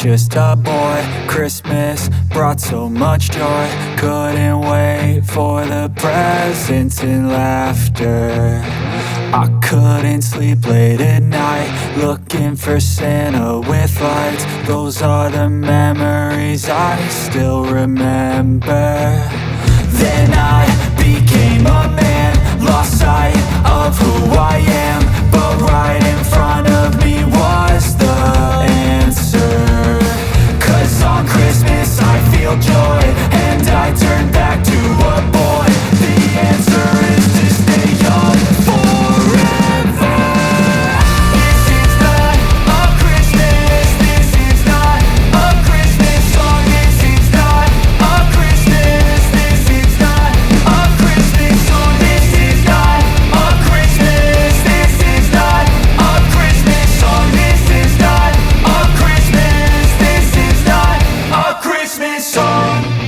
just a boy. Christmas brought so much joy. Couldn't wait for the presents and laughter. I couldn't sleep late at night, looking for Santa with lights. Those are the memories I still remember. Then I became a man, lost sight of who I am. But right in front of me was the answer. 'Cause on Christmas I feel joy, and I turn back to a boy. The answer is to stay young forever. This is not a Christmas, this is not a Christmas song. This is not a Christmas, this is not a Christmas song. This is not a Christmas, this is not a Christmas song. This is not a Christmas, this is not a Christmas song.